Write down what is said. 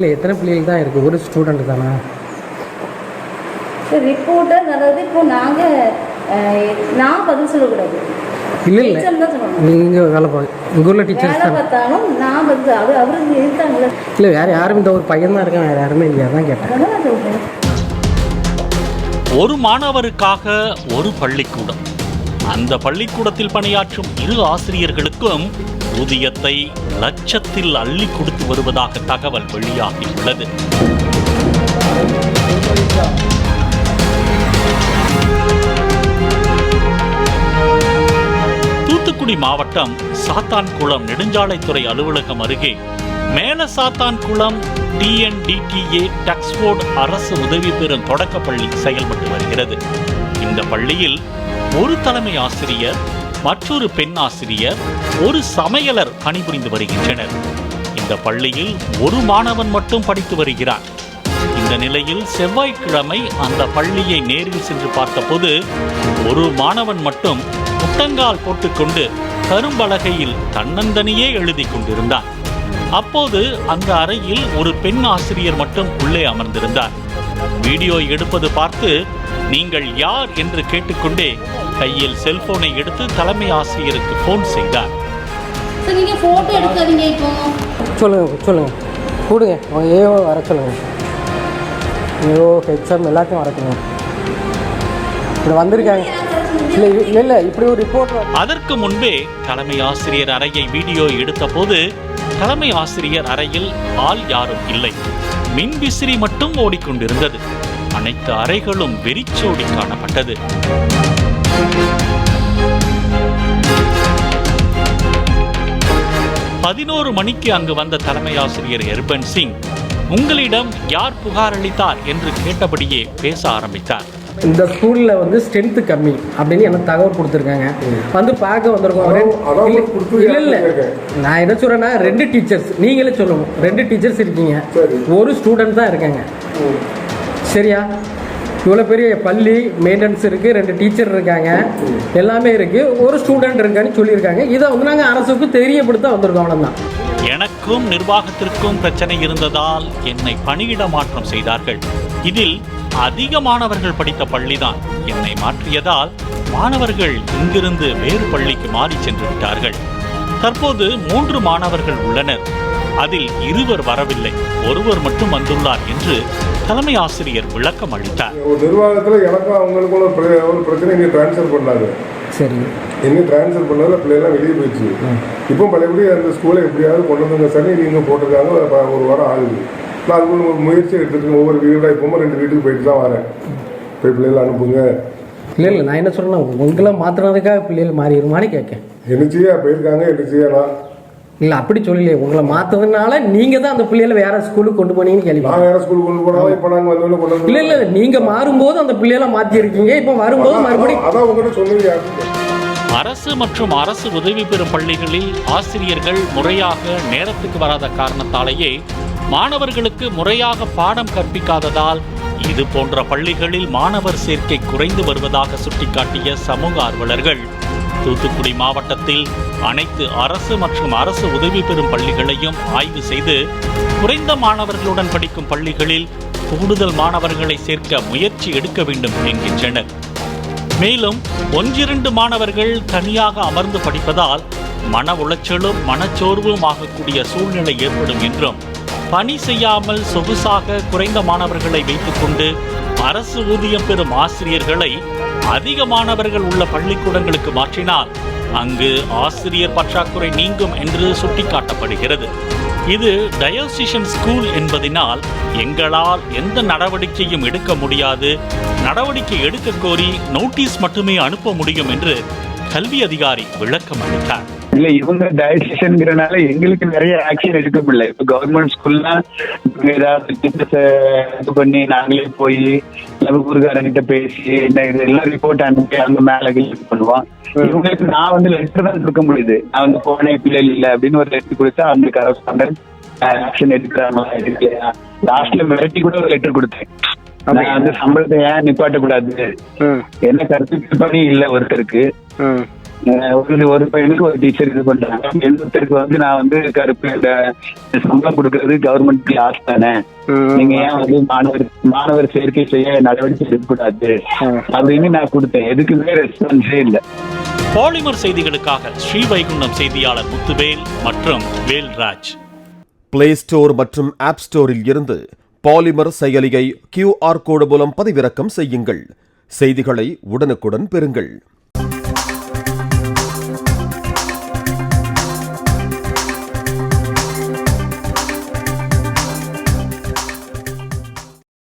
இல்லை, எத்தனை பிள்ளைகள் தான் இருக்குது? ஒரு ஸ்டூடெண்ட் தானே ரிப்போர்ட்டர். அதாவது இப்போ நான் பதில் சொல்லக்கூடாது. இல்லை இல்லை, நீங்கள் வேலை பார்க்க உங்கள் ஊரில் டீச்சர்ஸ் தான் பார்த்தாலும் நான் பதில் அவருக்கு இருக்காங்களே. இல்லை, வேறு யாரும் இந்த ஒரு பையன் தான் இருக்கான், வேறு யாருமே இல்லையா தான் கேட்டேன். சொல்கிறேன், ஒரு மாணவருக்காக ஒரு பள்ளிக்கூடம். அந்த பள்ளிக்கூடத்தில் பணியாற்றும் இரு ஆசிரியர்களுக்கும் ஊதியத்தை லட்சத்தில் அள்ளி கொடுத்து வருவதாக தகவல் வெளியாகியுள்ளது. தூத்துக்குடி மாவட்டம் சாத்தான்குளம் நெடுஞ்சாலைத்துறை அலுவலகம் அருகே மேல சாத்தான்குளம் TNDTA டக்ஸ்போர்ட் அரசு உதவி பெறும் தொடக்கப்பள்ளி செயல்பட்டு வருகிறது. இந்த பள்ளியில் ஒரு தலைமை ஆசிரியர், மற்றொரு பெண் ஆசிரியர், ஒரு சமையலர் பணிபுரிந்து வருகின்றனர். இந்த பள்ளியில் ஒரு மாணவன் மட்டும் படித்து வருகிறார். இந்த நிலையில் செவ்வாய்க்கிழமை அந்த பள்ளியை நேரில் சென்று பார்த்தபோது ஒரு மாணவன் மட்டும் முட்டங்கால் போட்டுக்கொண்டு கரும்பலகையில் தன்னந்தனியே எழுதி கொண்டிருந்தார். அப்போது அந்த அறையில் ஒரு பெண் ஆசிரியர் மட்டும் உள்ளே அமர்ந்திருந்தார். வீடியோ எடுப்பது பார்த்து நீங்கள் யார் என்று கேட்டுக்கொண்டே கையில் செல்போனை எடுத்து தலைமை ஆசிரியருக்கு போன் செய்தார். சொல்லுங்க கூடுங்க, ஏஓ வர சொல்லுங்க, ஏஓ ஹெச்எம் எல்லாத்தையும் வர சொல்லுங்க. இப்படி வந்திருக்காங்க. இல்லை, இப்படி ஒரு ரிப்போர்ட். அதற்கு முன்பே தலைமை ஆசிரியர் அறையை வீடியோ எடுத்த போது தலைமை ஆசிரியர் அறையில் ஆள் யாரும் இல்லை. மின்விசிறி மட்டும் ஓடிக்கொண்டிருந்தது. அனைத்து அறைகளும் வெறிச்சோடி காணப்பட்டது. பதினோரு மணிக்கு அங்கு வந்த தலைமை ஆசிரியர் எர்பன் சிங் உங்களிடம் யார் புகார் அளித்தார் என்று கேட்டபடியே பேச ஆரம்பித்தார். இந்த ஸ்கூலில் வந்து ஸ்ட்ரென்த்து கம்மி அப்படின்னு எனக்கு தகவல் கொடுத்துருக்காங்க. வந்து பார்க்க வந்திருக்கோம். இல்லை, நான் என்ன சொல்கிறேன்னா 2 டீச்சர்ஸ், நீங்களே சொல்லணும், 2 டீச்சர்ஸ் இருக்கீங்க, ஒரு ஸ்டூடெண்ட் தான் இருக்காங்க. சரியா? இவ்வளோ பெரிய பள்ளி மெயின்டெனன்ஸ் இருக்குது, 2 டீச்சர் இருக்காங்க, எல்லாமே இருக்குது, ஒரு ஸ்டூடெண்ட் இருக்கான்னு சொல்லியிருக்காங்க. இதை வந்து நாங்கள் அரசுக்கு தெரியப்படுத்த வந்திருக்கோம். அவ்வளோதான். எனக்கும் நிர்வாகத்திற்கும் பிரச்சனை இருந்ததால் என்னை பணியிட மாற்றம் செய்தார்கள். இதில் அதிக மாணவர்கள் படித்த பள்ளிதான். என்னை மாற்றியதால் மாணவர்கள் இங்கிருந்து வேறு பள்ளிக்கு மாறி சென்று விட்டார்கள். தற்போது 3 மாணவர்கள் உள்ளனர். அதில் 2 வரவில்லை, ஒருவர் மட்டும் வந்துள்ளார் என்று தலைமை ஆசிரியர் விளக்கம் அளித்தார். நிர்வாகத்தில் எனக்கும் அவங்களுக்குள்ள ஒரு பிரச்சனை இங்கே டிரான்ஸ்ஃபர் பண்ணாங்க. சரி, என்ன டிரான்ஸ்ஃபர் பண்ணாத பிள்ளைலாம் வெளியே போயிடுச்சு. இப்போ பழையபடி அந்த ஸ்கூலை எப்படியாவது கொண்டு வந்துங்க சரி நீங்கள் போட்டிருக்காங்க. ஒரு வாரம் ஆகுது. நான் அதுக்குள்ள ஒரு முயற்சி எடுத்துருக்கேன். ஒவ்வொரு வீடாக இப்போ 2 வீட்டுக்கு போயிட்டு தான் வரேன். போய் பிள்ளைகளை அனுப்புங்க. இல்லை, நான் என்ன சொல்கிறேன்னா உங்களை மாற்றினதுக்காக பிள்ளைகள் மாறிடுமான்னு கேட்கேன். என்னச்சியா போயிருக்காங்க, என்னச்சியாண்ணா? இல்லை, அப்படி சொல்லலையே. உங்களை மாற்றதுனால நீங்கள் தான் அந்த பிள்ளைகளை வேற ஸ்கூலுக்கு கொண்டு போனீங்கன்னு கேள்வி. நான் வேற ஸ்கூலுக்கு கொண்டு போனாலும் இப்போ நாங்கள் வந்து கொண்டு வந்து இல்லை, நீங்கள் மாறும்போது அந்த பிள்ளைகளை மாற்றிருக்கீங்க. இப்போ வரும்போது மறுபடியும் அதான் உங்கள்கிட்ட சொல்லுங்க. அரசு மற்றும் அரசு உதவி பெறும் பள்ளிகளில் ஆசிரியர்கள் முறையாக நேரத்துக்கு வராத காரணத்தாலேயே மாணவர்களுக்கு முறையாக பாடம் கற்பிக்காததால் இது போன்ற பள்ளிகளில் மாணவர் சேர்க்கை குறைந்து வருவதாக சுட்டிக்காட்டிய சமூக ஆர்வலர்கள் தூத்துக்குடி மாவட்டத்தில் அனைத்து அரசு மற்றும் அரசு உதவி பெறும் பள்ளிகளையும் ஆய்வு செய்து குறைந்த மாணவர்களுடன் படிக்கும் பள்ளிகளில் கூடுதல் மாணவர்களை சேர்க்க முயற்சி எடுக்க வேண்டும் என்கின்றனர். மேலும் 1-2 மாணவர்கள் தனியாக அமர்ந்து படிப்பதால் மன உளைச்சலும் மனச்சோர்வும் ஆகக்கூடிய சூழ்நிலை ஏற்படும் என்றும், பணி செய்யாமல் சொகுசாக குறைந்த மாணவர்களை வைத்துக்கொண்டு அரசு ஊதியம் பெறும் ஆசிரியர்களை அதிக மாணவர்கள் உள்ள பள்ளிக்கூடங்களுக்கு மாற்றினால் அங்கு ஆசிரியர் பற்றாக்குறை நீங்கும் என்று சுட்டிக்காட்டப்படுகிறது. இது டயோசிஷன் ஸ்கூல் என்பதனால் எங்களால் எந்த நடவடிக்கையும் எடுக்க முடியாது, நடவடிக்கை எடுக்க கோரி நோட்டீஸ் மட்டுமே அனுப்ப முடியும் என்று கல்வி அதிகாரி விளக்கம் அளித்தார். இல்ல, இவங்க டயசிஷன்ங்கிறனால எங்களுக்கு நிறைய ஆக்ஷன் எடுக்க முடியல. இப்ப கவர்மெண்ட் ஸ்கூல்னா ஏதாவது இது பண்ணி நாங்களே போய் ஊருக்காரங்கிட்ட பேசி எல்லாம் ரிப்போர்ட் அனுப்பி அங்க மேல பண்ணுவோம். இவங்களுக்கு நான் வந்து லெட்டர் தான் கொடுக்க முடியுது. நான் வந்து போனே பிள்ளைகள் இல்லை அப்படின்னு ஒரு லெட்டர் கொடுத்தா அந்த கரஸ்பாண்டன்ட் ஆக்ஷன் எடுக்கிறாங்களா எடுக்கலையா. லாஸ்ட்ல மிரட்டி கூட ஒரு லெட்டர் கொடுத்தேன். நான் வந்து சம்பளத்தை ஏன் நிப்பாட்ட கூடாது, என்ன கருத்து பண்ணி இல்ல ஒருத்தருக்கு ஒரு பையனுக்கு ஒரு டீச்சர் இது பண்றாங்க. இன்னொருத்தருக்கு வந்து நான் வந்து கருப்பு இந்த சம்பளம் கொடுக்கறது கவர்மெண்ட் லாஸ் தானே, நீங்க ஏன் வந்து மாணவர் சேர்க்கை செய்ய நடவடிக்கை எடுக்கக்கூடாது அப்படின்னு நான் கொடுத்தேன். எதுக்குமே ரெஸ்பான்ஸே இல்லை. பாலிமர் செய்திகளுக்காக ஸ்ரீவைகுண்டம் செய்தியாளர் முத்துவேல் மற்றும் வேல்ராஜ். பிளே ஸ்டோர் மற்றும் ஆப் ஸ்டோரில் இருந்து பாலிமர் செயலியை QR கோடு மூலம் பதிவிறக்கம் செய்யுங்கள். செய்திகளை உடனுக்குடன் பெறுங்கள்.